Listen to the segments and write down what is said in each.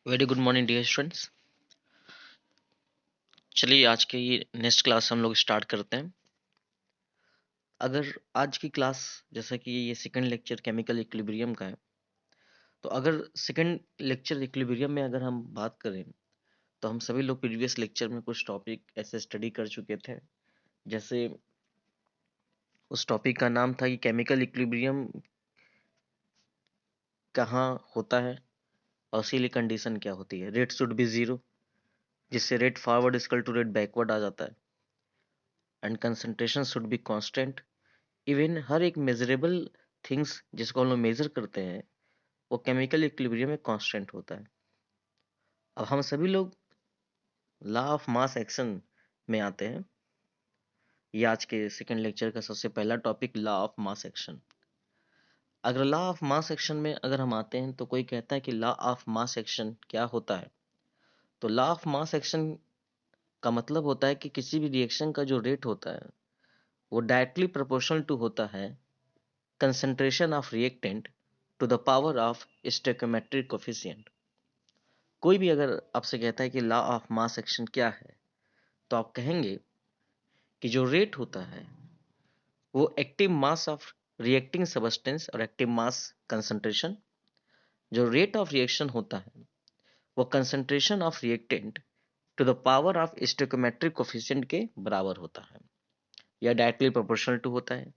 Very good morning dear students. चलिए आज के ये नेक्स्ट क्लास हम लोग स्टार्ट करते हैं। अगर आज की क्लास जैसा कि ये सेकंड लेक्चर केमिकल इक्विलिब्रियम का है, तो अगर सेकंड लेक्चर इक्विलिब्रियम में अगर हम बात करें तो हम सभी लोग प्रीवियस लेक्चर में कुछ टॉपिक ऐसे स्टडी कर चुके थे। जैसे उस टॉपिक का नाम था कि केमिकल इक्विलिब्रियम कहाँ होता है और उसीलिए कंडीशन क्या होती है। रेट शुड बी जीरो, जिससे rate forward equal to rate backward आ जाता है। And concentration should be constant. Even हर एक मेजरेबल थिंग्स जिसको हम लोग मेजर करते हैं वो केमिकल इक्विलिब्रियम में कांस्टेंट होता है। अब हम सभी लोग लॉ ऑफ मास एक्शन में आते हैं। ये आज के सेकंड लेक्चर का सबसे पहला topic law of mass action. अगर लॉ ऑफ मास एक्शन में अगर हम आते हैं तो कोई कहता है कि लॉ ऑफ मास एक्शन क्या होता है। तो लॉ ऑफ मास एक्शन का मतलब होता है कि किसी भी रिएक्शन का जो रेट होता है वो डायरेक्टली प्रोपोर्शनल टू होता है concentration of reactant to the power of stoichiometric coefficient. कोई भी अगर आपसे कहता है कि लॉ ऑफ मास एक्शन क्या है, तो आप कहेंगे कि जो रेट होता है वो active mass of reacting substance और एक्टिव मास कंसंट्रेशन, जो रेट ऑफ रिएक्शन होता है वो concentration of reactant to the power of stoichiometric coefficient के बराबर होता है। यह डायरेक्टली प्रोपोर्शनल टू होता है।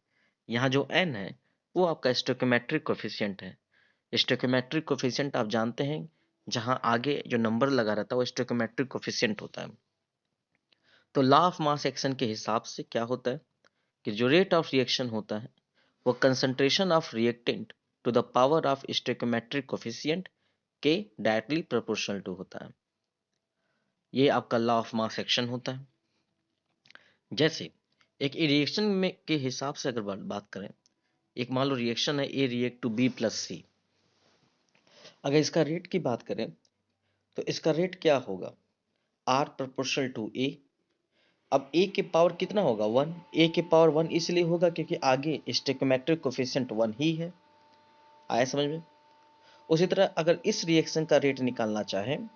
यहाँ जो n है वो आपका स्टोइकियोमेट्रिक कोफिशिएंट है। स्टोइकियोमेट्रिक कोफिशिएंट आप जानते हैं, जहाँ आगे जो नंबर लगा रहता है वो स्टोइकियोमेट्रिक कोफिशिएंट होता है। तो लॉ ऑफ मास एक्शन के हिसाब से क्या होता है कि जो रेट ऑफ रिएक्शन होता है वो concentration of reactant to the power of stoichiometric coefficient के डायरेक्टली प्रोपोर्शनल टू होता है। ये आपका लॉ ऑफ मास एक्शन होता है। जैसे एक रिएक्शन में के हिसाब से अगर बात करें, एक मान लो रिएक्शन है ए रिएक्ट टू बी प्लस सी। अगर इसका रेट की बात करें तो इसका रेट क्या होगा, आर प्रोपोर्शनल टू ए। अब ए के पावर कितना होगा, वन। ए के पावर वन इसलिए होगा क्योंकि आगे स्टोइकियोमेट्रिक कोफिशिएंट वन ही है। आया समझ में। उसी तरह अगर इस रिएक्शन का रेट निकालना चाहें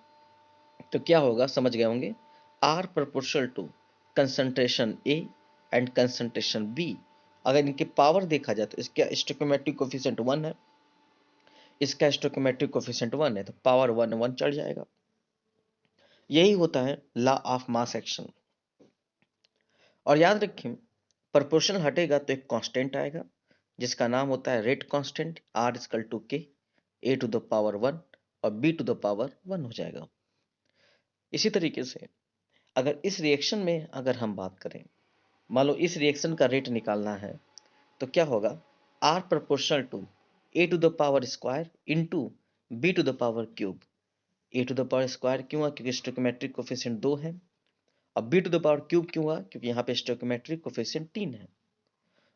तो क्या होगा, समझ गए होंगे। R proportional to concentration A and concentration B. अगर इनके पावर देखा जाए तो इसका स्टोइकियोमेट्रिक कोफिशिएंट वन है, इसका स्टोइकियोमेट्रिक कोफिशिएंट वन है, तो पावर वन वन चढ़ जाएगा। यही होता है लॉ ऑफ मास एक्शन। और याद रखें, प्रोपोर्शनल हटेगा तो एक कांस्टेंट आएगा जिसका नाम होता है rate constant, R equal to K A to the power one और B to the power one हो जाएगा। इसी तरीके से अगर इस रिएक्शन में अगर हम बात करें, मान लो इस रिएक्शन का रेट निकालना है तो क्या होगा, R proportional to A to the power square into B to the power cube. A to the power square क्यों हुआ, क्योंकि स्टोइकियोमेट्रिक कोफिशिएंट दो है। अब B to the power cube क्यों हुआ, क्योंकि यहाँ पे स्टोइकियोमेट्रिक कोफिशिएंट तीन है।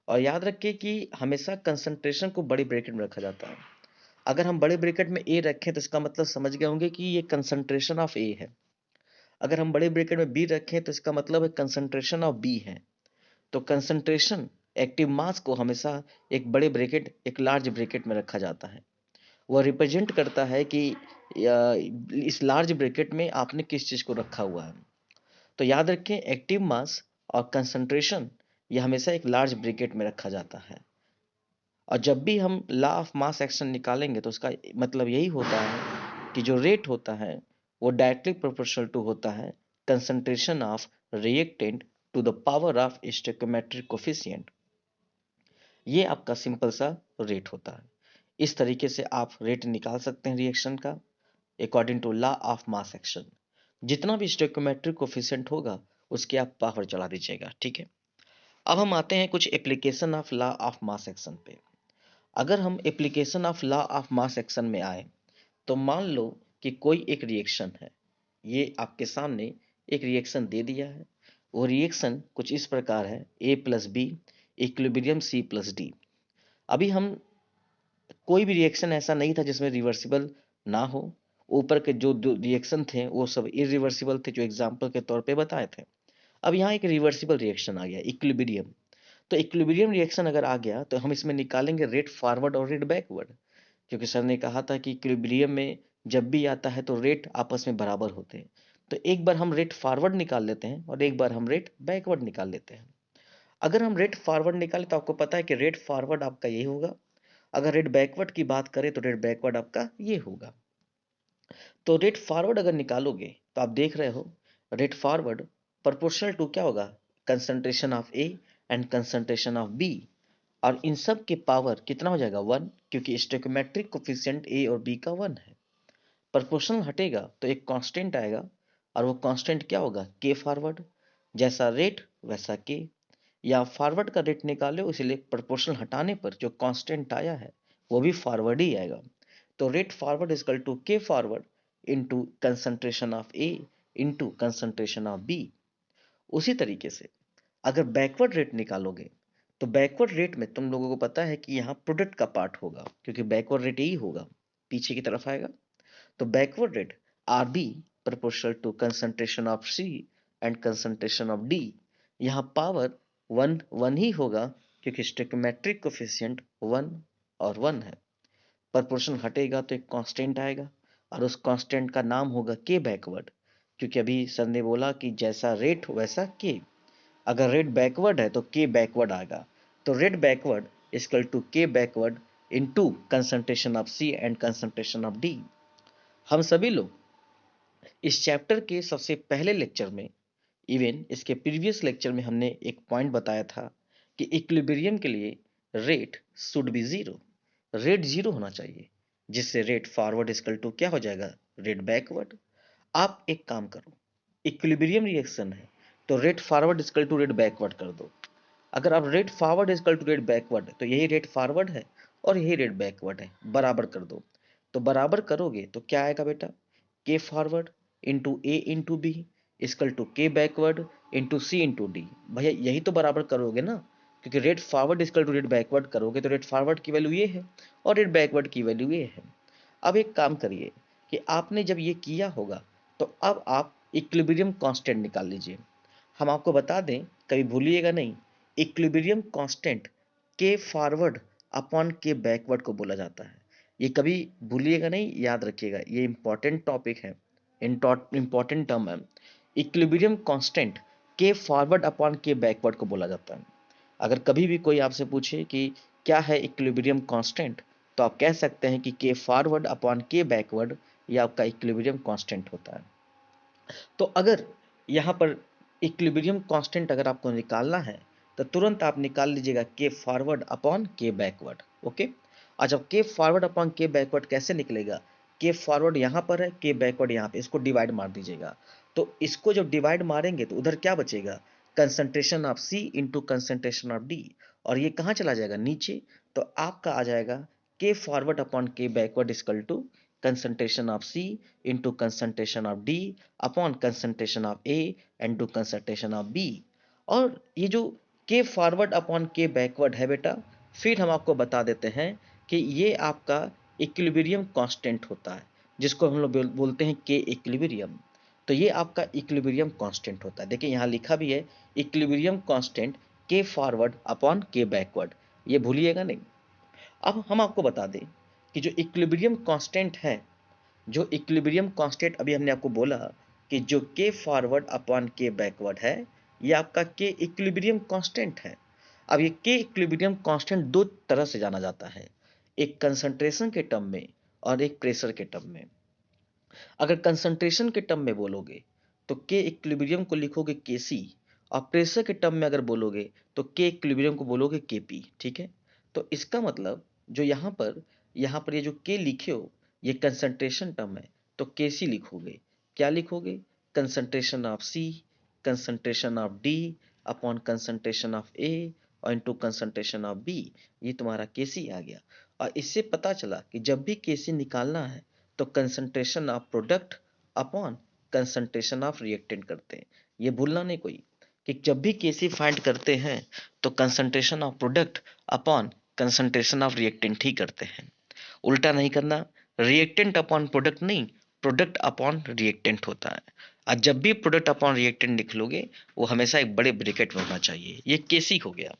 और याद रखिए कि हमेशा कंसंट्रेशन को बड़ी ब्रैकेट में रखा जाता है। अगर हम बड़े ब्रैकेट में ए रखें तो इसका मतलब समझ गए होंगे कि ये कंसंट्रेशन ऑफ ए है। अगर हम बड़े ब्रैकेट में बी रखें तो इसका मतलब है कंसंट्रेशन ऑफ बी है। तो कंसंट्रेशन एक्टिव मास को हमेशा एक बड़े ब्रैकेट, एक लार्ज ब्रैकेट में रखा जाता है। वह रिप्रेजेंट करता है कि इस लार्ज ब्रैकेट में आपने किस चीज को रखा हुआ है। तो याद रखें, एक्टिव मास और कंसंट्रेशन ये हमेशा एक लार्ज ब्रैकेट में रखा जाता है। और जब भी हम लॉ ऑफ मास एक्शन निकालेंगे तो उसका मतलब यही होता है कि जो रेट होता है वो डायरेक्टली प्रोपोर्शनल टू होता है concentration of reactant to the power of stoichiometric coefficient. ये आपका सिंपल सा रेट होता है। इस तरीके से आप रेट निकाल सकते हैं रिएक्शन का according to law of mass action. जितना भी स्टोइकियोमेट्रिक कोफिशिएंट होगा उसके आप पावर चला दीजिएगा, ठीक है। अब हम आते हैं कुछ application of law of mass action पे। अगर हम application of law of mass action में आए तो मान लो कि कोई एक रिएक्शन है, ये आपके सामने एक रिएक्शन दे दिया है। वो रिएक्शन कुछ इस प्रकार है, A plus B equilibrium C plus D. अभी हम कोई भी रिएक्शन ऐसा नहीं था जिसमें रिवर्सिबल ना हो। ऊपर के जो रिएक्शन थे वो सब इरिवर्सिबल थे, जो एग्जाम्पल के तौर पे बताए थे। अब यहाँ एक रिवर्सिबल रिएक्शन आ गया, इक्विलिब्रियम। तो इक्विलिब्रियम रिएक्शन अगर आ गया तो हम इसमें निकालेंगे रेट फॉरवर्ड और रेट बैकवर्ड, क्योंकि सर ने कहा था कि इक्विलिब्रियम में जब भी आता है तो रेट आपस में बराबर होते हैं। तो एक बार हम रेट फॉरवर्ड निकाल लेते हैं और एक बार हम रेट बैकवर्ड निकाल लेते हैं। अगर हम रेट फॉरवर्ड निकालें तो आपको पता है कि रेट फॉरवर्ड आपका ये होगा। अगर रेट बैकवर्ड की बात करें तो रेट बैकवर्ड आपका ये होगा। तो रेट फॉरवर्ड अगर निकालोगे तो आप देख रहे हो रेट फॉरवर्ड प्रोपोर्शनल टू क्या होगा, concentration of A and concentration of B. और इन सब के पावर कितना हो जाएगा 1, क्योंकि स्टोइकोमेट्रिक कोफिशिएंट ए और बी का 1 है। प्रोपोर्शनल हटेगा तो एक कांस्टेंट आएगा और वो कांस्टेंट क्या होगा, के फॉरवर्ड। जैसा रेट वैसा के, या फॉरवर्ड का रेट निकालो इसलिए प्रोपोर्शनल हटाने पर जो कांस्टेंट आया है वो भी फॉरवर्ड ही आएगा। तो rate forward is equal to K forward into concentration of A into concentration of B. उसी तरीके से अगर बैकवर्ड रेट निकालोगे तो बैकवर्ड रेट में तुम लोगों को पता है कि यहाँ प्रोडक्ट का पार्ट होगा, क्योंकि बैकवर्ड रेट यही होगा, पीछे की तरफ आएगा। तो backward rate R be proportional to concentration of C and concentration of D. यहाँ पावर 1 1 ही होगा, क्योंकि स्टोइकोमेट्रिक कोफिशिएंट 1 और 1 है। प्रोपोर्शन हटेगा तो एक कांस्टेंट आएगा और उस कांस्टेंट का नाम होगा के बैकवर्ड, क्योंकि अभी सर ने बोला कि जैसा रेट वैसा के। अगर रेट बैकवर्ड है तो के बैकवर्ड आएगा। तो rate backward equal to K backward into concentration of C and concentration of D. हम सभी लोग इस चैप्टर के सबसे पहले लेक्चर में, इवन इसके प्रीवियस लेक्चर में हमने एक पॉइंट बताया था कि इक्विलिब्रियम के लिए rate should be zero, rate zero होना चाहिए, जिससे रेट फॉरवर्ड इक्वल टू क्या हो जाएगा, रेट बैकवर्ड। आप एक काम करो, इक्विलिब्रियम रिएक्शन है तो rate forward equal to rate backward कर दो। अगर आप rate forward equal to rate backward तो यही रेट फॉरवर्ड है और यही रेट बैकवर्ड है, बराबर कर दो। तो बराबर करोगे तो क्या आएगा बेटा, K forward into A into B equal to K backward into C into D. भैया यही तो बराबर करोगे ना, क्योंकि rate forward equal to rate backward करोगे तो रेट फॉरवर्ड की वैल्यू ये है और रेट बैकवर्ड की वैल्यू ये है। अब एक काम करिए कि आपने जब ये किया होगा तो अब आप इक्विलिब्रियम कांस्टेंट निकाल लीजिए। हम आपको बता दें, कभी भूलिएगा नहीं, इक्विलिब्रियम कांस्टेंट के फॉरवर्ड अपॉन के बैकवर्ड को बोला जाता है। ये कभी भूलिएगा नहीं, याद रखिएगा, ये इंपॉर्टेंट टॉपिक है, इंपॉर्टेंट टर्म है। इक्विलिब्रियम कांस्टेंट के फॉरवर्ड अपॉन के बैकवर्ड को बोला जाता है। अगर कभी भी कोई आपसे पूछे कि क्या है इक्विलिब्रियम कांस्टेंट, तो आप कह सकते हैं कि के फॉरवर्ड अपॉन के बैकवर्ड ये आपका इक्विलिब्रियम कांस्टेंट होता है। तो अगर यहाँ पर इक्विलिब्रियम कांस्टेंट अगर आपको निकालना है तो तुरंत आप निकाल लीजिएगा के forward upon K backward. Okay, अच्छा के फॉरवर्ड अपॉन के बैकवर्ड कैसे निकलेगा, के फॉरवर्ड यहाँ पर है, के बैकवर्ड यहाँ पे, इसको डिवाइड मार दीजिएगा। तो इसको जब डिवाइड मारेंगे तो उधर क्या बचेगा, concentration of C into concentration of D, और ये कहाँ चला जाएगा नीचे। तो आपका आ जाएगा K forward upon K backward equal to concentration of C into concentration of D upon concentration of A and to concentration of B। और ये जो K forward upon K backward है बेटा, फिर हम आपको बता देते हैं कि ये आपका इक्विलिब्रियम कांस्टेंट होता है, जिसको हम लोग बोलते हैं K इक्विलिब्रियम। तो ये आपका इक्विलिब्रियम कांस्टेंट होता है। देखिए यहाँ लिखा भी है equilibrium constant K forward upon K backward, ये भूलिएगा नहीं। अब हम आपको बता दें कि जो इक्विलिब्रियम कांस्टेंट है, जो इक्विलिब्रियम कांस्टेंट अभी हमने आपको बोला कि जो के फॉरवर्ड अपॉन के बैकवर्ड है, ये आपका के इक्विलिब्रियम कांस्टेंट है। अब ये के इक्विलिब्रियम कांस्टेंट दो तरह से जाना जाता है, एक कंसंट्रेशन के टर्म में और एक प्रेशर के टर्म में। अगर कंसंट्रेशन के टर्म में बोलोगे तो के इक्विलिब्रियम को लिखोगे के सी, और प्रेशर के टर्म में अगर बोलोगे तो के इक्विलिब्रियम को बोलोगे के पी। ठीक है, तो इसका मतलब जो यहाँ पर ये जो के लिखे हो ये कंसंट्रेशन टर्म है, तो के सी लिखोगे। क्या लिखोगे, concentration of C, concentration of D upon concentration of A और इनटू कंसंट्रेशन ऑफ बी, ये तुम्हारा के सी आ गया। और इससे पता चला कि जब भी के सी निकालना है तो concentration of product upon concentration of reactant करते हैं। ये भूलना नहीं कोई कि जब भी केसी फाइंड करते हैं तो concentration of product upon concentration of reactant ही करते हैं, उल्टा नहीं करना। रिएक्टेंट अपॉन प्रोडक्ट नहीं, प्रोडक्ट अपॉन रिएक्टेंट होता है। और जब भी प्रोडक्ट अपॉन रिएक्टेंट लिख लोगे वो हमेशा एक बड़े ब्रैकेट में होना चाहिए। ये केसी हो गया।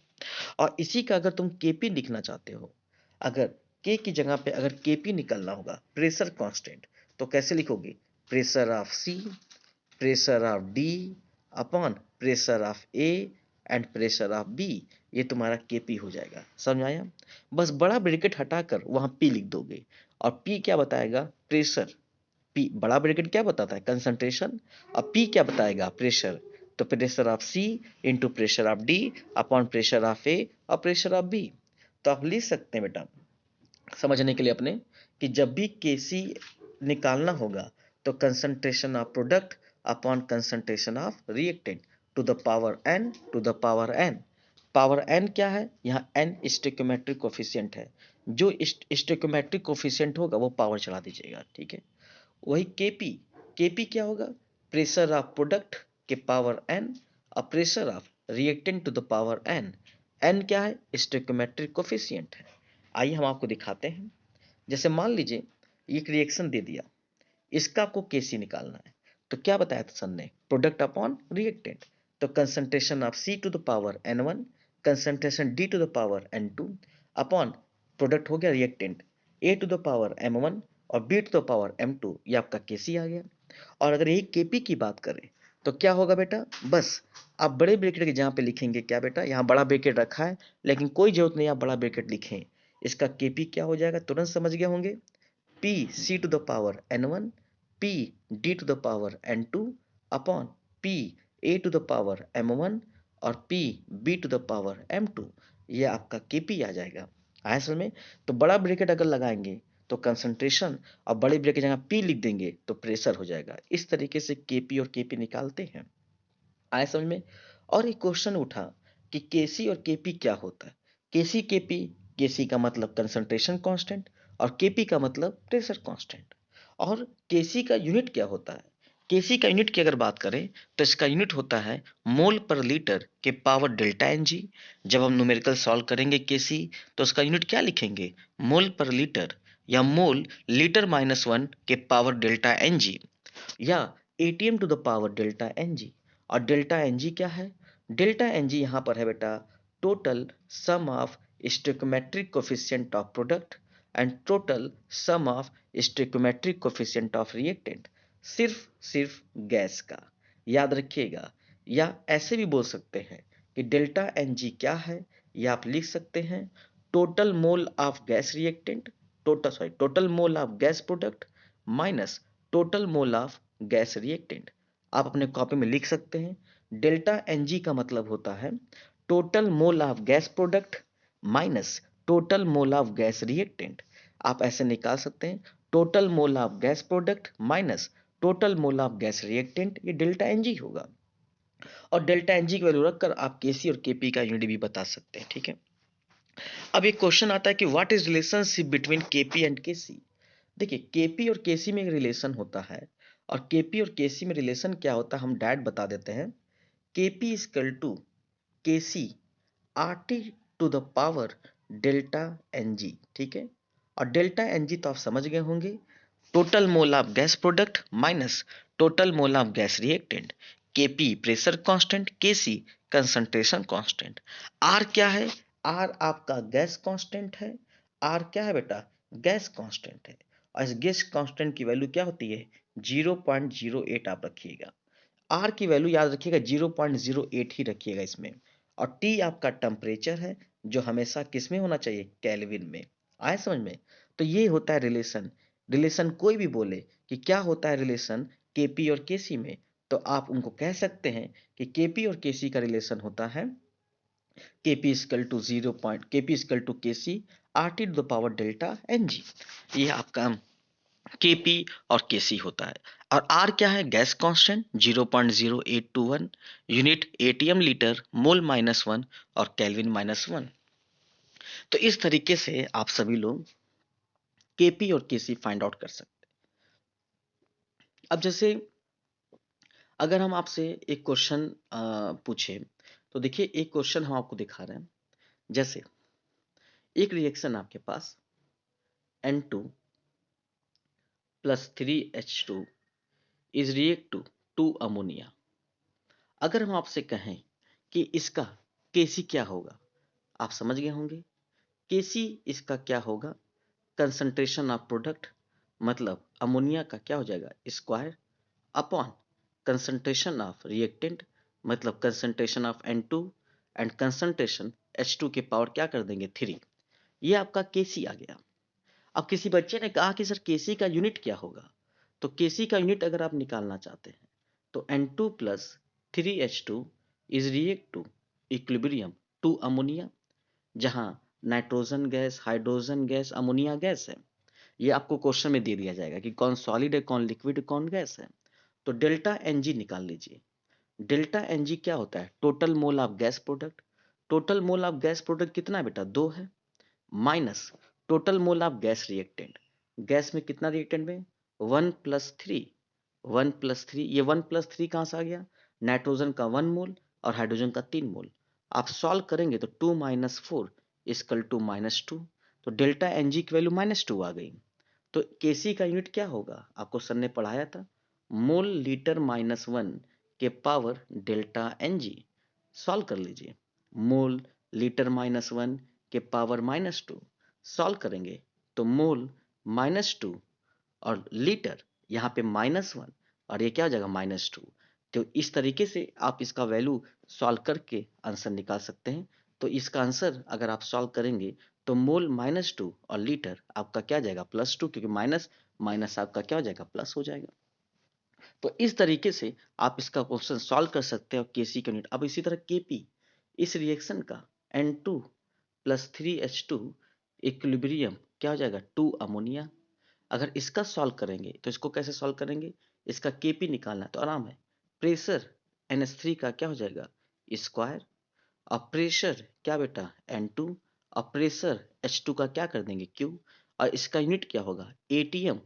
और इसी का अगर तुम केपी लिखना चाहते हो, अगर के की जगह पे अगर केपी निकलना होगा, प्रेशर कांस्टेंट, तो कैसे लिखोगे, pressure of C, pressure of D upon pressure of A and pressure of B, ये तुम्हारा केपी हो जाएगा। समझ आया? बस बड़ा ब्रैकेट हटाकर वहां पी लिख दोगे, और पी क्या बताएगा, प्रेशर। पी बड़ा ब्रैकेट क्या बताता है, कंसंट्रेशन, और पी क्या बताएगा, प्रेशर। तो pressure of C into pressure of D upon pressure of A और प्रेशर ऑफ बी। तो आप लिख सकते हैं बेटा समझने के लिए अपने, कि जब भी केसी निकालना होगा तो concentration of product upon concentration of reactant to the power N, to the power N. Power N क्या है, यहाँ एन स्टोइकियोमेट्रिक कोफिशिएंट है, जो स्टोइकियोमेट्रिक कोफिशिएंट होगा वो पावर चढ़ा दीजिएगा, ठीक है। वही केपी, केपी क्या होगा, प्रेशर ऑफ प्रोडक्ट के पावर एन और pressure of reactant to the power N. N क्या है, स्टोइकियोमेट्रिक कोफिशिएंट है। आइए हम आपको दिखाते हैं। जैसे मान लीजिए एक रिएक्शन दे दिया, इसका आपको केसी निकालना है, तो क्या बताया था सर ने, प्रोडक्ट अपॉन रिएक्टेंट। तो concentration of C to the power N one, concentration D to the power N two upon product हो गया reactant A to the power M one और B to the power M two, ये आपका केसी आ गया। और अगर यही केपी की बात करें तो क्या होगा बेटा, बस आप बड़े ब्रैकेट के जहाँ पे लिखेंगे, क्या बेटा यहाँ बड़ा ब्रैकेट रखा है लेकिन कोई जरूरत नहीं आप बड़ा ब्रैकेट लिखें, इसका केपी क्या हो जाएगा, तुरंत समझ गए होंगे, P C to the power N one, P D to the power N two upon P A to the power M one और P B to the power M two, ये आपका केपी आ जाएगा। आया समझ में? तो बड़ा ब्रैकेट अगर लगाएंगे तो कंसंट्रेशन, और बड़े ब्रैकेट जगह पी लिख देंगे तो प्रेशर हो जाएगा। इस तरीके से केपी और केपी निकालते हैं। आया समझ में? और एक क्वेश्चन उठा कि केसी और केपी क्या होता है। केसी केपी, केसी का मतलब कंसंट्रेशन कांस्टेंट और केपी का मतलब प्रेशर कांस्टेंट। और केसी का यूनिट क्या होता है, केसी का यूनिट की अगर बात करें तो इसका यूनिट होता है मोल पर लीटर के पावर डेल्टा एन जी। जब हम न्यूमेरिकल सॉल्व करेंगे केसी तो उसका यूनिट क्या लिखेंगे, मोल पर लीटर या मोल लीटर माइनस वन के पावर डेल्टा एन जी या ATM to the power delta N G. और डेल्टा एन जी क्या है, डेल्टा एन जी यहाँ पर है बेटा total sum of stoichiometric coefficient of product and total sum of stoichiometric coefficient of reactant, सिर्फ सिर्फ गैस का, याद रखिएगा। या ऐसे भी बोल सकते हैं कि डेल्टा एन जी क्या है, या आप लिख सकते हैं total mole of gas reactant, total mole of gas product minus total mole of gas reactant. आप अपने कॉपी में लिख सकते हैं डेल्टा एन जी का मतलब होता है total mole of gas product minus total mole of gas reactant. आप ऐसे निकाल सकते हैं total mole of gas product minus total mole of gas reactant, ये डेल्टा एन जी होगा। और डेल्टा एन जी की वैल्यू रखकर आप केसी और केपी का यूनिट भी बता सकते हैं, ठीक है। अब एक क्वेश्चन आता है कि what is relationship between KP and KC. देखिए केपी और केसी में एक रिलेशन होता है, और केपी और केसी में रिलेशन क्या होता है हम डायरेक्ट बता देते हैं। KP equal to KC R T to the power delta N G, ठीक है। और डेल्टा एन जी तो आप समझ गए होंगे, total mole of gas product minus total mole of gas reactant. KP pressure constant, KC concentration constant. R क्या है, आर आपका गैस कांस्टेंट है। आर क्या है बेटा, गैस कांस्टेंट है। और इस गैस कांस्टेंट की वैल्यू क्या होती है, 0.08 आप रखिएगा। आर की वैल्यू याद रखिएगा 0.08 ही रखिएगा इसमें। और टी आपका टेम्परेचर है, जो हमेशा किस में होना चाहिए, केल्विन में। आए समझ में? तो ये होता है रिलेशन। रिलेशन कोई भी बोले कि क्या होता है रिलेशन केपी और केसी में, तो आप उनको कह सकते हैं कि केपी और केसी का रिलेशन होता है KP equal to 0. KP equal to KC R T to the power delta N G. ये आपका केपी और केसी होता है। और आर क्या है, gas constant 0.0821, unit ATM litre, mole minus one और केल्विन माइनस वन। तो इस तरीके से आप सभी लोग केपी और केसी फाइंड आउट कर सकते हैं। अब जैसे अगर हम आपसे एक क्वेश्चन पूछे, तो देखिए एक क्वेश्चन हम आपको दिखा रहे हैं। जैसे एक रिएक्शन आपके पास N2 plus 3H2 is react to 2 ammonia. अगर हम आपसे कहें कि इसका केसी क्या होगा, आप समझ गए होंगे। केसी इसका क्या होगा, कंसंट्रेशन ऑफ प्रोडक्ट मतलब अमोनिया का क्या हो जाएगा square upon concentration of reactant मतलब concentration of N2 and concentration H2 के पावर क्या कर देंगे 3। ये आपका Kc आ गया। अब किसी बच्चे ने कहा कि सर Kc का यूनिट क्या होगा, तो Kc का यूनिट अगर आप निकालना चाहते हैं तो N2 plus 3H2 is react to equilibrium to ammonia, जहां nitrogen gas, hydrogen gas, ammonia gas है। ये आपको क्वेश्चन में दे दिया जाएगा कि कौन सॉलिड है, कौन लिक्विड, कौन गैस है। तो डेल्टा Ng निकाल लीजिए। डेल्टा Ng क्या होता है, total mole of gas product. Total mole of gas product कितना है बेटा, 2 है, minus total mole of gas reactant. Gas में कितना रिएक्टेंट में 1+3, 1+3, ये 1+3 कहां से आ गया, नाइट्रोजन का 1 मोल और हाइड्रोजन का 3 मोल। आप सॉल्व करेंगे तो 2 - 4 इक्वल टू -2, तो डेल्टा Ng की वैल्यू -2 आ गई। तो Kc का यूनिट क्या होगा, आपको सर ने पढ़ाया था, मोल लीटर -1 के पावर डेल्टा Ng। सॉल्व कर लीजिए, मोल लीटर -1 के पावर -2, सॉल्व करेंगे तो मोल -2 और लीटर यहाँ पे -1 और ये क्या हो जाएगा -2। तो इस तरीके से आप इसका वैल्यू सॉल्व करके आंसर निकाल सकते हैं। तो इसका आंसर अगर आप सॉल्व करेंगे तो मोल -2 और लीटर आपका क्या जाएगा +2, क्योंकि माइनस माइनस आपका क्या हो जाएगा प्लस हो जाएगा। तो इस तरीके से आप इसका क्वेश्चन सॉल्व कर सकते हैं और Kc का यूनिट। अब इसी तरह Kp, इस रिएक्शन का N2 प्लस 3H2 इक्विलिब्रियम क्या हो जाएगा 2 अमोनिया। अगर इसका सॉल्व करेंगे तो इसको कैसे सॉल्व करेंगे, इसका Kp निकालना है तो आराम है, प्रेशर NH3 का क्या हो जाएगा स्क्वायर, और प्रेशर क्या बेटा N2, और प्रेशर H2 का क्या कर देंगे Q, और इसका यूनिट क्या होगा ATM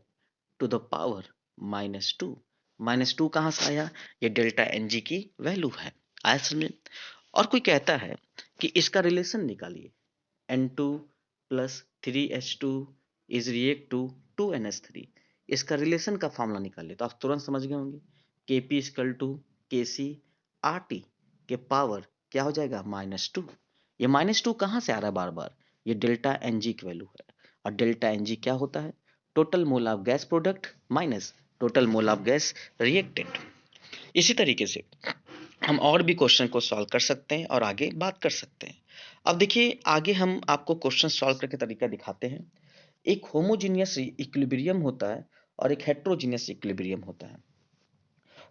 टू द पावर -2। -2 कहाँ से आया, ये डेल्टा Ng की वैल्यू है। आया समझे। और कोई कहता है कि इसका रिलेशन निकालिए, N2 plus 3H2 is react to 2NH3, इसका रिलेशन का फॉर्मूला निकालिए तो आप तुरंत समझ गए होंगे, Kp equal to Kc RT के पावर क्या हो जाएगा -2। ये -2 कहाँ से आ रहा है बार बार, ये डेल्टा Ng की वैल्यू है। और डेल्टा Ng क्या होता है, total mole of gas product minus total mole of gas reactant. इसी तरीके से हम और भी क्वेश्चन को सॉल्व कर सकते हैं और आगे बात कर सकते हैं। अब देखिए आगे हम आपको क्वेश्चन सॉल्व करके तरीका दिखाते हैं। एक होमोजीनियस इक्विलिब्रियम होता है और एक हेट्रोजीनियस इक्विलिब्रियम होता है।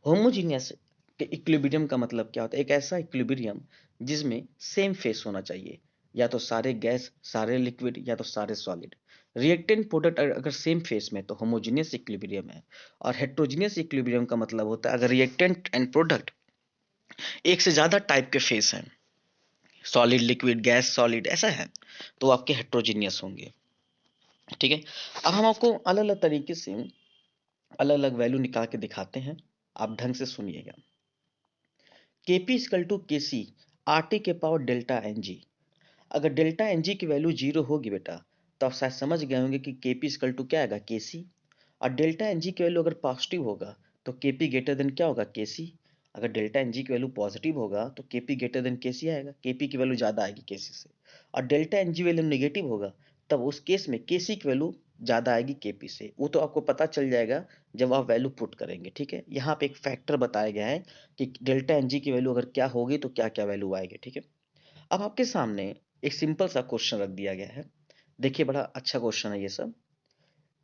होमोजीनियस इक्विलिब्रियम का मतलब क्या होता है, एक ऐसा इक्विलिब्रियम जिसमें सेम फेस होना चाहिए, या तो सारे गैस, सारे लिक्विड, या तो सारे सॉलिड। रिएक्टेंट प्रोडक्ट अगर सेम फेस में तो होमोजीनियस इक्विलिब्रियम है। और हेट्रोजीनियस इक्विलिब्रियम का मतलब होता है अगर रिएक्टेंट एंड प्रोडक्ट एक से ज्यादा टाइप के फेस हैं, सॉलिड, लिक्विड, गैस, सॉलिड ऐसा है, तो आपके हेट्रोजीनियस होंगे। ठीक है। अब हम आपको अलग अलग तरीके से अलग अलग वैल्यू निकाल के दिखाते हैं, आप ढंग से सुनिएगा। Kp equal to Kc RT के पावर डेल्टा Ng। अगर डेल्टा Ng की वैल्यू 0 होगी बेटा तो आप शायद समझ गए होंगे कि Kp इक्वल टू क्या आएगा Kc। और डेल्टा Ng की वैल्यू अगर पॉजिटिव होगा तो Kp ग्रेटर देन क्या होगा Kc। अगर डेल्टा Ng की वैल्यू पॉजिटिव होगा तो Kp ग्रेटर देन Kc आएगा, Kp की वैल्यू ज्यादा आएगी Kc से। और डेल्टा Ng वैल्यू नेगेटिव होगा तब उस केस में Kc की वैल्यू ज्यादा आएगी Kp से, वो तो आपको पता चल जाएगा जब आप वैल्यू पुट करेंगे। ठीक है, यहाँ पे एक फैक्टर बताया गया है कि डेल्टा Ng की वैल्यू अगर क्या होगी तो क्या क्या वैल्यू आएगी। ठीक है। अब आपके सामने एक सिंपल सा क्वेश्चन रख दिया गया है। देखिए बड़ा अच्छा क्वेश्चन है ये सब।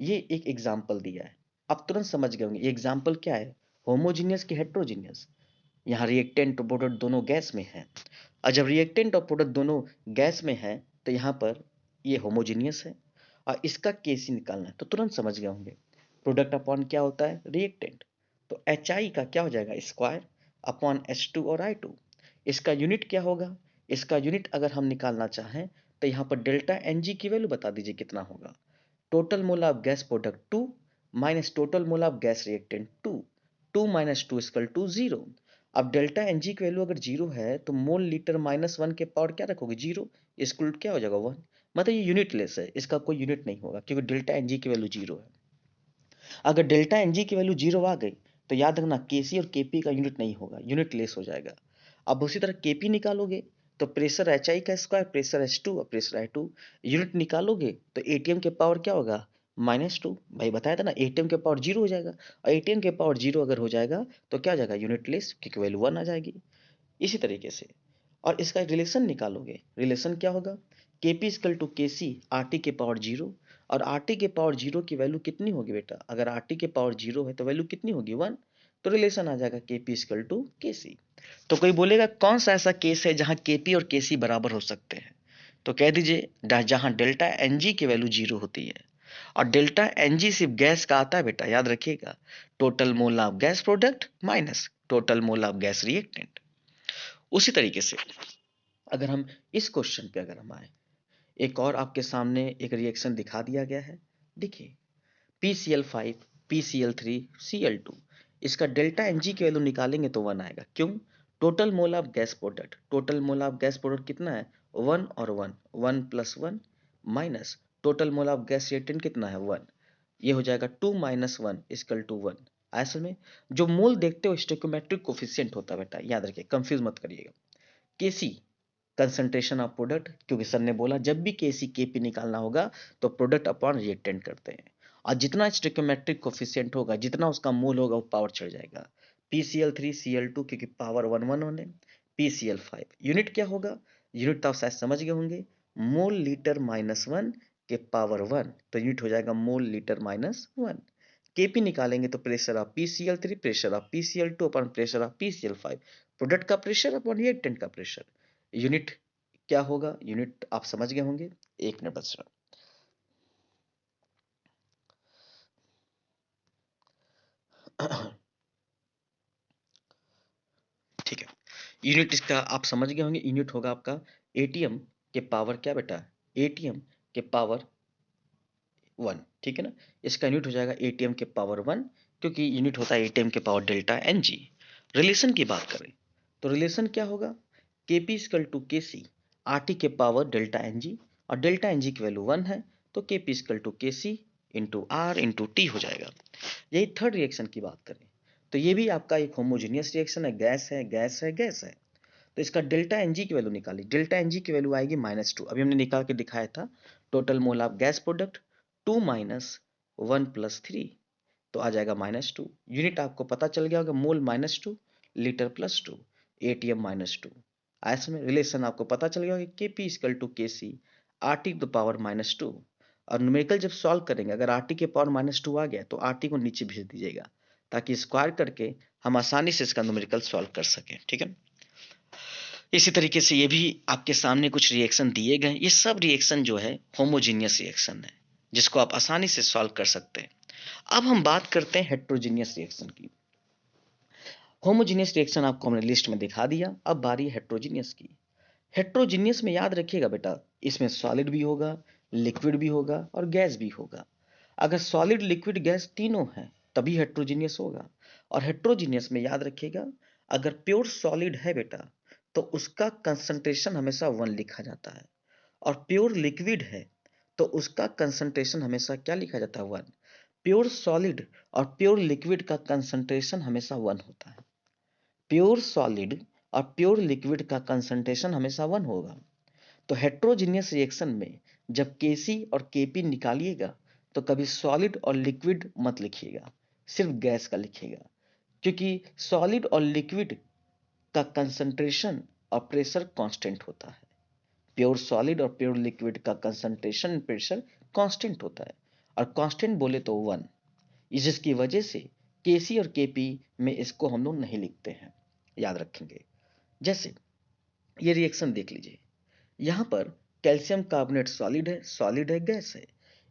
ये एक एग्जाम्पल दिया है, आप तुरंत समझ गए होंगे ये एग्जाम्पल क्या है, होमोजीनियस की हेट्रोजीनियस। यहाँ रिएक्टेंट और प्रोडक्ट दोनों गैस में है, और जब रिएक्टेंट और प्रोडक्ट दोनों गैस में है तो यहाँ पर ये होमोजीनियस है और इसका केसी निकालना है तो तुरंत समझ गए होंगे। प्रोडक्ट अपॉन क्या होता है रिएक्टेंट, तो एच आई का क्या हो जाएगा स्क्वायर अपॉन H2 और I2। इसका यूनिट क्या होगा, इसका यूनिट अगर हम निकालना चाहें तो यहाँ पर डेल्टा Ng की वैल्यू बता दीजिए कितना होगा, total mole of gas product 2 minus total mole of gas reactant 2, 2 - 2 equal to 0। अब डेल्टा Ng की वैल्यू अगर 0 है तो मोल लीटर -1 के पावर क्या रखोगे 0, इक्वल टू क्या हो जाएगा 1। मतलब ये यूनिट लेस है, इसका कोई यूनिट नहीं होगा क्योंकि डेल्टा Ng की वैल्यू 0 है। अगर डेल्टा Ng की वैल्यू 0 आ गई तो याद रखना Kc और Kp का यूनिट नहीं होगा, यूनिट लेस हो जाएगा। अब उसी तरह Kp निकालोगे तो प्रेशर HI का स्क्वायर, प्रेशर H2 और प्रेशर I2, यूनिट निकालोगे तो ATM के पावर क्या होगा -2 भाई बताया था ना, एटीएम के पावर 0 हो जाएगा, और एटीएम के पावर 0 अगर हो जाएगा तो क्या हो जाएगा, यूनिट लेस, क्योंकि वैल्यू 1 आ जाएगी। इसी तरीके से और इसका रिलेशन निकालोगे, रिलेशन क्या होगा, KP equal to K C R T के पावर 0, और आर टी के पावर 0 की वैल्यू कितनी होगी बेटा, अगर आर टी के पावर 0 है तो वैल्यू कितनी होगी, 1। तो रिलेशन आ जाएगा केपी इक्वल टू के सी। तो कोई बोलेगा कौन सा ऐसा केस है जहां केपी और केसी बराबर हो सकते हैं, तो कह दीजिए जहां डेल्टा एनजी की वैल्यू 0 होती है, और डेल्टा एनजी सिर्फ गैस का आता है बेटा, याद रखिएगा, total mole of gas product minus total mole of gas reactant. उसी तरीके से अगर हम इस क्वेश्चन पे अगर हम आए, एक और आपके सामने एक रिएक्शन दिखा दिया गया है, देखिए PCl5 PCl3 Cl2, इसका डेल्टा Ng की वैल्यू निकालेंगे तो 1 आएगा, क्यों, total mole of gas product, total mole of gas product कितना है, 1 और 1, 1 plus 1 minus total mole of gas reactant कितना है, 1, ये हो जाएगा 2 माइनस 1 इक्वल टू 1। असल में जो मोल देखते हो स्टोइकोमेट्रिक कोफिशिएंट होता है बेटा, याद रखिए, कंफ्यूज मत करिएगा। Kc कंसंट्रेशन ऑफ प्रोडक्ट, क्योंकि सर ने बोला जब भी Kc Kp निकालना होगा तो प्रोडक्ट अपॉन रिएक्टेंट करते हैं, और जितना स्टोइकोमेट्रिक कोफिशिएंट होगा, जितना उसका मोल होगा, वो पावर चढ़ जाएगा। PCl3 Cl2 क्योंकि पावर 1 1 होने, PCl5 यूनिट क्या होगा, यूनिट तो आप शायद समझ गए होंगे, मोल लीटर माइनस 1 के पावर 1, तो यूनिट हो जाएगा मोल लीटर माइनस 1। Kp निकालेंगे तो pressure of PCl3 pressure of PCl2 upon pressure of PCl5, product का प्रेशर अपॉन रिएक्टेंट का प्रेशर। यूनिट क्या होगा, यूनिट आप समझ गए होंगे, एक मिनट बच रहा, ठीक है, यूनिट इसका आप समझ गए होंगे, यूनिट होगा आपका एटीएम के पावर क्या बेटा, एटीएम के पावर 1, ठीक है ना, इसका यूनिट हो जाएगा एटीएम के पावर 1, क्योंकि यूनिट होता है एटीएम के पावर डेल्टा एनजी। रिलेशन की बात करें तो रिलेशन क्या होगा, KP equal to K C R T के पावर डेल्टा एनजी, और डेल्टा एनजी की वैल्यू 1 है, तो KP equal to K C into are into T हो जाएगा। यही थर्ड रिएक्शन की बात करें तो ये भी आपका एक होमोजीनियस रिएक्शन है, गैस है, गैस है, गैस है। तो इसका डेल्टा एनजी की वैल्यू निकाली, डेल्टा एनजी की वैल्यू आएगी -2, अभी हमने निकाल के दिखाया था, total mole of gas product 2 minus 1 plus 3, तो आ जाएगा -2। यूनिट आपको पता चल गया होगा, मोल -2 लीटर +2 एटीएम -2। ऐसे में रिलेशन आपको पता चल गया होगा, के P equal to K C R T to power -2, और न्यूमेरिकल जब सॉल्व करेंगे, अगर आर टी के पावर -2 आ गया तो आर टी को नीचे भेज दीजिएगा, ताकि स्क्वायर करके हम आसानी से इसका न्यूमेरिकल सॉल्व कर सकें, ठीक है। इसी तरीके से ये भी आपके सामने कुछ रिएक्शन दिए गए, ये सब रिएक्शन जो है होमोजीनियस रिएक्शन है, जिसको आप आसानी से सॉल्व कर सकते हैं। अब हम बात करते हैं हेट्रोजीनियस रिएक्शन की। होमोजीनियस रिएक्शन आपको हमने लिस्ट में दिखा दिया, अब बारी हेट्रोजीनियस की। हेट्रोजीनियस में याद रखिएगा बेटा, इसमें सॉलिड भी होगा, लिक्विड भी होगा और गैस भी होगा। अगर सॉलिड, लिक्विड, गैस तीनों हैं तभी हेट्रोजीनियस होगा। और हेट्रोजीनियस में याद रखिएगा, अगर प्योर सॉलिड है बेटा तो उसका कंसंट्रेशन हमेशा 1 लिखा जाता है, और प्योर लिक्विड है तो उसका कंसंट्रेशन हमेशा क्या लिखा जाता है, 1। प्योर सॉलिड और प्योर लिक्विड का कंसंट्रेशन हमेशा 1 होता है, प्योर सॉलिड और प्योर लिक्विड का कंसंट्रेशन हमेशा 1 होगा। तो हेट्रोजीनियस रिएक्शन में जब Kc और Kp निकालिएगा तो कभी सॉलिड और लिक्विड मत लिखिएगा, सिर्फ गैस का लिखिएगा, क्योंकि सॉलिड और लिक्विड का कंसंट्रेशन और प्रेशर कांस्टेंट होता है। प्योर सॉलिड और प्योर लिक्विड का कंसंट्रेशन प्रेशर कांस्टेंट होता है, और कांस्टेंट बोले तो 1, जिसकी वजह से Kc और Kp में इसको हम लोग नहीं लिखते हैं, याद रखेंगे। जैसे ये रिएक्शन देख लीजिए, यहाँ पर कैल्शियम कार्बोनेट सॉलिड है, गैस है,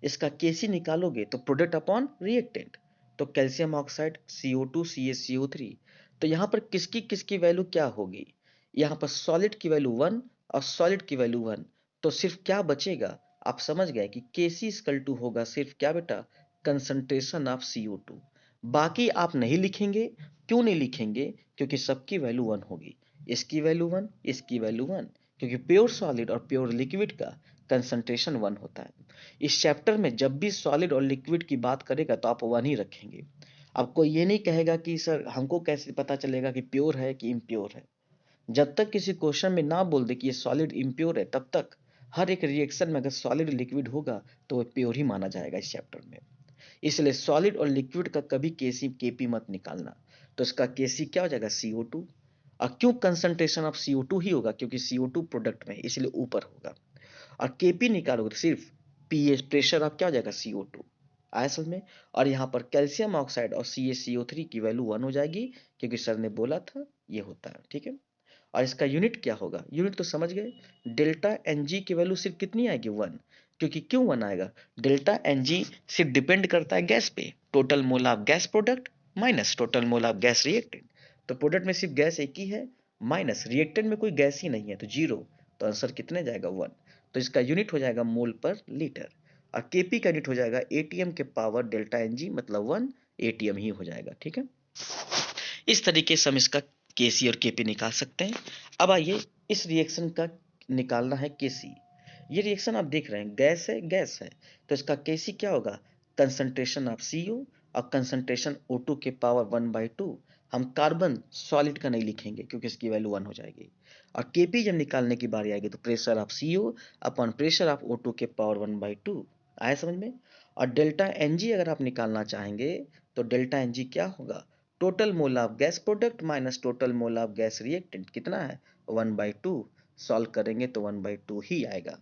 इसका Kc निकालोगे तो प्रोडक्ट अपॉन रिएक्टेंट, तो कैल्शियम ऑक्साइड CO2 CaCO3, तो यहाँ पर किसकी किसकी वैल्यू क्या होगी, यहाँ पर सॉलिड की वैल्यू 1 और सॉलिड की वैल्यू 1, तो सिर्फ क्या बचेगा, आप समझ गए कि Kc इक्वल टू होगा सिर्फ क्या बेटा, कंसंट्रेशन ऑफ CO2। बाकी आप नहीं लिखेंगे, क्यों नहीं लिखेंगे, क्योंकि सबकी वैल्यू 1 होगी, इसकी वैल्यू 1, इसकी वैल्यू 1, क्योंकि प्योर सॉलिड और प्योर लिक्विड का कंसंट्रेशन 1 होता है। इस चैप्टर में जब भी सॉलिड और लिक्विड की बात करेगा तो आप 1 ही रखेंगे। आपको ये नहीं कहेगा कि सर हमको कैसे पता चलेगा कि प्योर है कि इम्प्योर है, जब तक किसी क्वेश्चन में ना बोल दे कि ये सॉलिड इम्प्योर है तब तक हर एक रिएक्शन में अगर सॉलिड लिक्विड होगा तो वो प्योर ही माना जाएगा इस चैप्टर में। इसलिए सॉलिड और लिक्विड का कभी केसी केपी मत निकालना। तो इसका केसी क्या हो जाएगा, CO2। और क्यों कंसंट्रेशन ऑफ CO2 ही होगा, क्योंकि CO2 प्रोडक्ट में इसलिए ऊपर होगा। और केपी निकालोगे तो सिर्फ पीएच प्रेशर ऑफ क्या हो जाएगा, CO2 आया समझ में। और यहाँ पर कैल्शियम ऑक्साइड और CaCO3 की वैल्यू 1 हो जाएगी, क्योंकि सर ने बोला था ये होता है, ठीक है। और इसका यूनिट क्या होगा, यूनिट तो समझ गए। डेल्टा एन जी की वैल्यू सिर्फ कितनी आएगी, 1। क्योंकि क्यों 1 आएगा, डेल्टा एन जी सिर्फ डिपेंड करता है गैस पे, total mole of gas product minus total mole of gas reactant. तो प्रोडक्ट में सिर्फ गैस एक ही है, माइनस रिएक्टेंट में कोई गैस ही नहीं है, तो 0। तो आंसर कितने जाएगा, 1। तो इसका यूनिट हो जाएगा मोल पर लीटर। और केपी का यूनिट हो जाएगा एटीएम के पावर डेल्टा एन जी, मतलब 1 एटीएम ही हो जाएगा, ठीक है। इस तरीके से हम इसका केसी और केपी निकाल सकते हैं। अब आइए इस रिएक्शन का निकालना है केसी। ये रिएक्शन आप देख रहे हैं, गैस है, तो इसका केसी क्या होगा, कंसंट्रेशन ऑफ CO और कंसंट्रेशन O2 के पावर 1/2। हम कार्बन सॉलिड का नहीं लिखेंगे क्योंकि इसकी वैल्यू 1 हो जाएगी। और केपी जब निकालने की बारी आएगी तो pressure of CO upon pressure of O2 के पावर 1/2। आया समझ में। और डेल्टा एनजी अगर आप निकालना चाहेंगे तो डेल्टा एनजी क्या होगा, total mole of gas product minus total mole of gas reactant, कितना है 1/2। सॉल्व करेंगे तो 1/2 ही आएगा।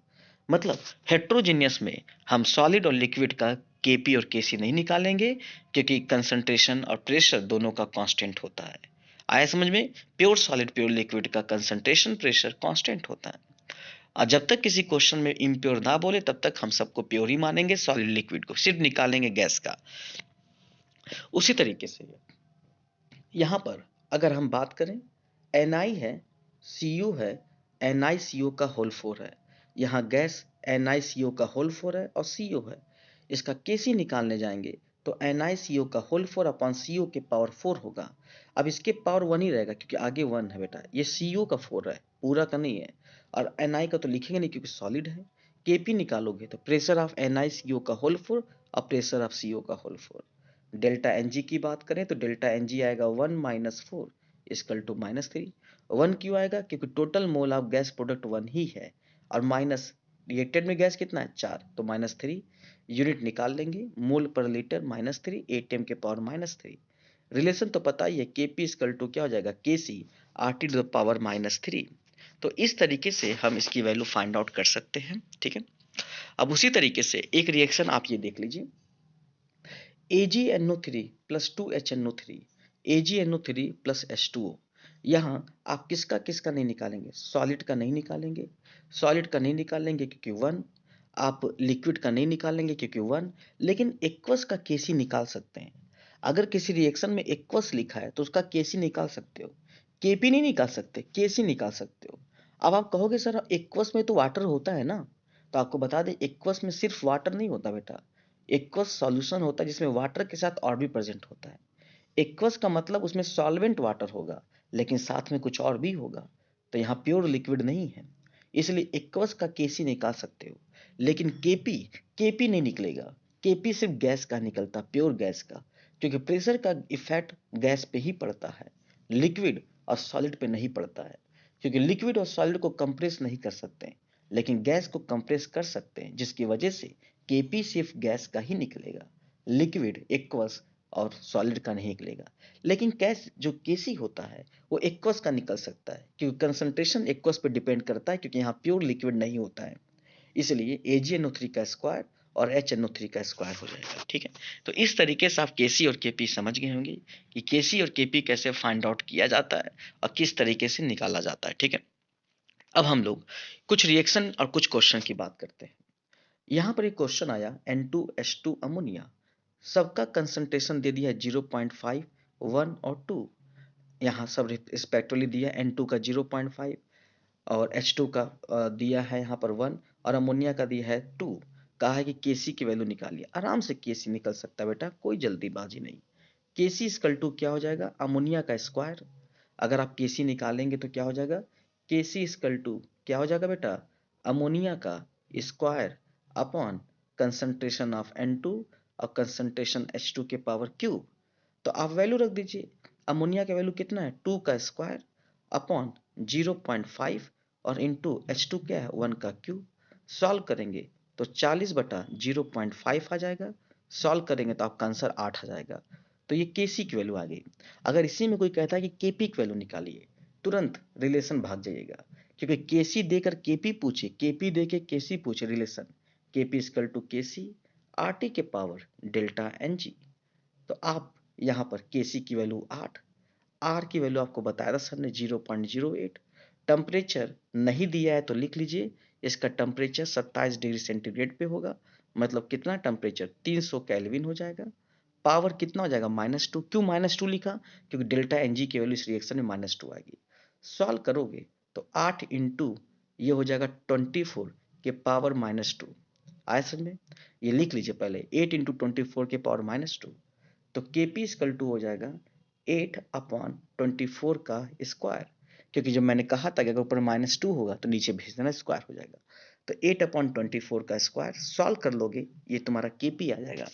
मतलब हेट्रोजीनियस में हम सॉलिड और लिक्विड का केपी और केसी नहीं निकालेंगे, क्योंकि कंसंट्रेशन और प्रेशर दोनों का कांस्टेंट होता है। आया समझ में। प्योर सॉलिड प्योर लिक्विड का कंसंट्रेशन प्रेशर कांस्टेंट होता है। और जब तक किसी क्वेश्चन में इम्प्योर ना बोले तब तक हम सबको प्योर ही मानेंगे, सॉलिड लिक्विड को सिर्फ निकालेंगे गैस का। उसी तरीके से यहाँ पर अगर हम बात करें, Ni है, Cu है, NiCO का होल 4 है। यहाँ गैस NiCO का होल 4 है और CO है। इसका Kc निकालने जाएंगे तो NiCO का होल 4 अपॉन CO के पावर 4 होगा। अब इसके पावर 1 ही रहेगा क्योंकि आगे 1 है बेटा, ये CO का 4 है, पूरा का नहीं है। और Ni का तो लिखेंगे नहीं क्योंकि सॉलिड है। Kp निकालोगे तो प्रेशर ऑफ NiCO का होल 4 और प्रेशर ऑफ CO का होल 4। डेल्टा एन जी की बात करें तो डेल्टा एन जी आएगा 1 - 4 इक्वल टू -3। 1 क्यों आएगा, क्योंकि total mole of gas product 1 ही है, और माइनस रिएक्टेड में गैस कितना है, 4, तो -3। यूनिट निकाल लेंगे, मोल पर लीटर -3 एटीएम के पावर -3। रिलेशन तो पता ही है, केपी इक्वल टू क्या हो जाएगा, केसी RT टू द पावर -3। तो इस तरीके से हम इसकी वैल्यू फाइंड आउट कर सकते हैं, ठीक है। अब उसी तरीके से एक रिएक्शन आप ये देख लीजिए, AgNO3 plus 2HNO3, AgNO3 plus H2O। यहाँ आप किसका किसका नहीं निकालेंगे, सॉलिड का नहीं निकालेंगे, सॉलिड का नहीं निकालेंगे क्योंकि 1। आप लिक्विड का नहीं निकालेंगे क्योंकि 1। लेकिन एक्वस का केसी निकाल सकते हैं। अगर किसी रिएक्शन में एक्वस लिखा है तो उसका केसी निकाल सकते हो, केपी नहीं निकाल सकते, केसी निकाल सकते हो। अब आप कहोगे सर एक्वस में तो वाटर होता है ना, तो आपको बता दें एक्वस में सिर्फ वाटर नहीं होता बेटा, एक्वस सॉल्यूशन होता है जिसमें वाटर के साथ और भी प्रेजेंट होता है। एक्वस का मतलब उसमें सॉल्वेंट वाटर होगा लेकिन साथ में कुछ और भी होगा, तो यहाँ प्योर लिक्विड नहीं है, इसलिए एक्वस का केसी निकाल सकते हो। लेकिन केपी, केपी नहीं निकलेगा, केपी सिर्फ गैस का निकलता, प्योर गैस का, क्योंकि प्रेशर का इफेक्ट गैस पे ही पड़ता है, लिक्विड और सॉलिड पे नहीं पड़ता है। क्योंकि लिक्विड और सॉलिड को कंप्रेस नहीं कर सकते, लेकिन गैस को कंप्रेस कर सकते हैं, जिसकी वजह से केपी सिर्फ गैस का ही निकलेगा, लिक्विड एक्वस और सॉलिड का नहीं निकलेगा। लेकिन कैस जो केसी होता है वो एक्वस का निकल सकता है, क्योंकि कंसंट्रेशन एक्वस पे डिपेंड करता है, क्योंकि यहाँ प्योर लिक्विड नहीं होता है। इसलिए AgNO3 का स्क्वायर और HNO3 का स्क्वायर हो जाएगा, ठीक है। तो इस तरीके से आप केसी और केपी समझ गए होंगे कि केसी और केपी कैसे फाइंड आउट किया जाता है और किस तरीके से निकाला जाता है, ठीक है। अब हम लोग कुछ रिएक्शन और कुछ क्वेश्चन की बात करते हैं। यहाँ पर एक क्वेश्चन आया, N2H2 अमोनिया, सबका कंसंट्रेशन दे दिया है 0.5, 1 और 2। यहाँ सब रिस्पेक्टिवली दिया है, N2 का 0.5 और H2 का दिया है यहाँ पर 1 और अमोनिया का दिया है 2। कहा है कि केसी की वैल्यू निकालिए। आराम से केसी निकल सकता है बेटा, कोई जल्दीबाजी नहीं। केसी इक्वल टू क्या हो जाएगा, अमोनिया का स्क्वायर। अगर आप केसी निकालेंगे तो क्या हो जाएगा, केसी इक्वल टू क्या हो जाएगा बेटा, अमोनिया का square upon concentration of N2 और कंसंट्रेशन H2 के पावर क्यूब। तो आप वैल्यू रख दीजिए, अमोनिया का वैल्यू कितना है, 2 का स्क्वायर अपॉन 0.5 और इंटू H2 क्या है, 1 का क्यूब। सॉल्व करेंगे तो 40/0.5 आ जाएगा। सॉल्व करेंगे तो आपका आंसर 8 आ जाएगा। तो ये केसी की वैल्यू आ गई। अगर इसी में कोई कहता है कि केपी की वैल्यू निकालिए, तुरंत रिलेशन भाग जाइएगा, क्योंकि केसी देकर केपी पूछे, केपी देके केसी पूछे, relation KP equal to KC R T के पावर डेल्टा एन जी। तो आप यहाँ पर केसी की वैल्यू 8, आर की वैल्यू आपको बताया था सर ने 0.08। टेम्परेचर नहीं दिया है तो लिख लीजिए, इसका टेम्परेचर 27 डिग्री सेंटीग्रेड पे होगा, मतलब कितना टेम्परेचर 300 केल्विन हो जाएगा। पावर कितना हो जाएगा -2। क्यों -2 लिखा? क्योंकि डेल्टा एन जी की वैल्यू इस रिएक्शन में -2 आएगी। सॉल्व करोगे तो 8 इंटू ये हो जाएगा 24 के पावर -2। आया समझ में? ये लिख लीजिए पहले, 8 इंटू 24 के पावर -2। तो केपी इक्वल टू हो जाएगा 8/24 का स्क्वायर, क्योंकि जब मैंने कहा था कि अगर ऊपर -2 होगा तो नीचे भेज देना, स्क्वायर हो जाएगा। तो 8/24 का स्क्वायर सॉल्व कर लोगे, ये तुम्हारा केपी आ जाएगा।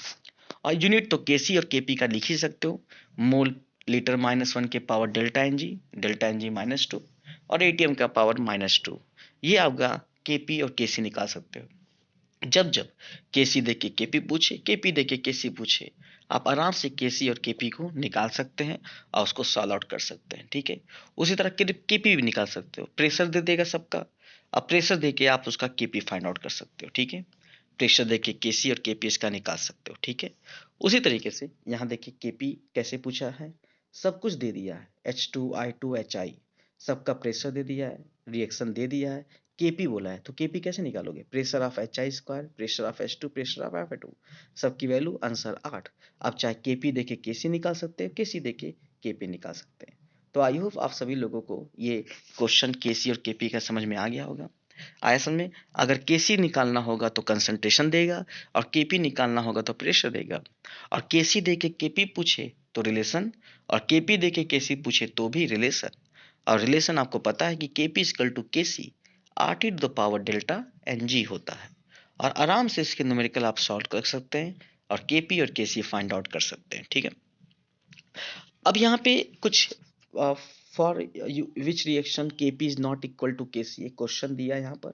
और यूनिट तो केसी और केपी का लिख ही सकते हो, मोल लीटर -1 के पावर डेल्टा एन जी -2 और एटीएम का पावर -2। ये आपका केपी और केसी निकाल सकते हो। जब जब केसी दे के केपी पूछे, केपी दे के केसी पूछे, आप आराम से केसी और केपी को निकाल सकते हैं और उसको सॉल्व आउट कर सकते हैं। ठीक है, उसी तरह केपी भी निकाल सकते हो, प्रेशर दे देगा सबका, अब प्रेशर दे के आप उसका केपी फाइंड आउट कर सकते हो। ठीक है, प्रेशर दे के केसी और केपी इसका निकाल सकते हो। ठीक है, उसी तरीके से यहाँ देखिए केपी कैसे पूछा है, सब कुछ दे दिया है, H2I2HI सबका प्रेशर दे दिया है, रिएक्शन दे दिया है, केपी बोला है, तो केपी कैसे निकालोगे? Pressure of HI square, pressure of H2, pressure of F2, सबकी वैल्यू आंसर 8। अब चाहे केपी देके केसी निकाल सकते हैं, केसी देके केपी निकाल सकते हैं। तो आई होप आप सभी लोगों को ये क्वेश्चन केसी और केपी का समझ में आ गया होगा। आया समझ में? अगर केसी निकालना होगा तो कंसंट्रेशन देगा और केपी निकालना होगा तो प्रेशर देगा, और केसी देके केपी पूछे तो रिलेशन, और केपी देके केसी पूछे तो भी रिलेशन। और रिलेशन आपको पता है कि KP equal to KC R to the power delta N G होता है, और आराम से इसके न्यूमेरिकल आप सॉल्व कर सकते हैं और केपी और केसी फाइंड आउट कर सकते हैं। ठीक है, अब यहाँ पे कुछ for which reaction KP is not equal to KC एक क्वेश्चन दिया है यहाँ पर,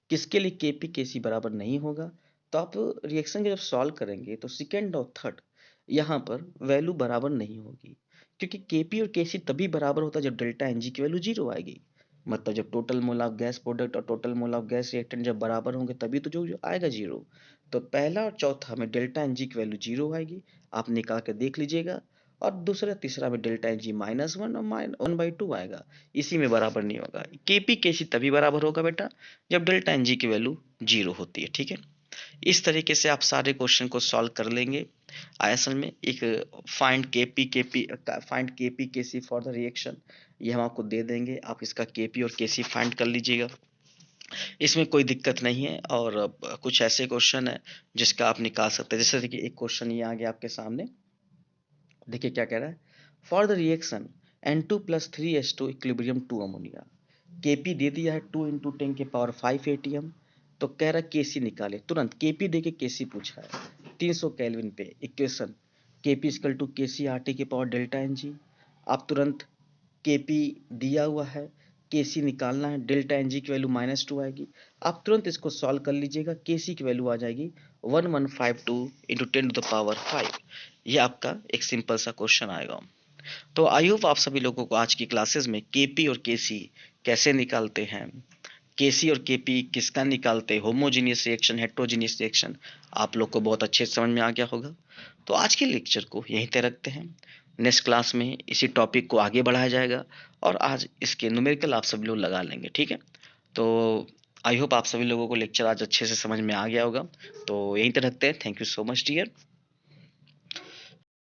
किसके लिए केपी केसी बराबर नहीं होगा। तो आप रिएक्शन के जब सॉल्व करेंगे तो सेकेंड और थर्ड यहाँ पर वैल्यू बराबर नहीं होगी, क्योंकि केपी और केसी तभी बराबर होता है जब डेल्टा एन जी की वैल्यू 0 आएगी, मतलब जब total mole of gas product और total mole of gas reactant जब बराबर होंगे तभी तो जो आएगा 0। तो पहला और चौथा में डेल्टा एन जी की वैल्यू 0 आएगी, आप निकाल के देख लीजिएगा, और दूसरा तीसरा में डेल्टा एन जी -1 और -1/2 आएगा, इसी में बराबर नहीं होगा। केपी केसी तभी बराबर होगा बेटा जब डेल्टा एन जी की वैल्यू 0 होती है। ठीक है, इस तरीके से आप सारे क्वेश्चन को सॉल्व कर लेंगे। आयसन में एक find KP KC for the reaction, ये हम आपको दे देंगे, आप इसका केपी और केसी फाइंड कर लीजिएगा, इसमें कोई दिक्कत नहीं है। और कुछ ऐसे क्वेश्चन है जिसका आप निकाल सकते हैं, जैसे देखिए एक क्वेश्चन ये आ गया आपके सामने, देखिए क्या कह रहा है, for the reaction N2+3H2 equilibrium 2 ammonia, KP दे दिया है 2 × 10 के पावर 5 एटीएम, तो कह रहा है केसी निकाले, तुरंत केपी दे के केसी पूछा है 300 केल्विन पे, equation KP equal to KC R T के पावर डेल्टा एन जी। आप तुरंत केपी दिया हुआ है, केसी निकालना है, डेल्टा एन जी की वैल्यू -2 आएगी, आप तुरंत इसको सॉल्व कर लीजिएगा, केसी की वैल्यू आ जाएगी 1152 × 10⁵। ये आपका एक सिंपल सा क्वेश्चन आएगा। तो आई होप आप सभी लोगों को आज की क्लासेस में केपी और केसी कैसे निकालते हैं, केसी और केपी किसका निकालते हैं, होमोजीनियस रिएक्शन हेट्रोजीनियस रिएक्शन, आप लोग को बहुत अच्छे से समझ में आ गया होगा। तो आज के लेक्चर को यहीं तक रखते हैं, नेक्स्ट क्लास में इसी टॉपिक को आगे बढ़ाया जाएगा और आज इसके न्यूमेरिकल आप सभी लोग लगा लेंगे। ठीक है, तो आई होप आप सभी लोगों को लेक्चर आज अच्छे से समझ में आ गया होगा। तो यहीं तक रखते हैं, thank you so much dear.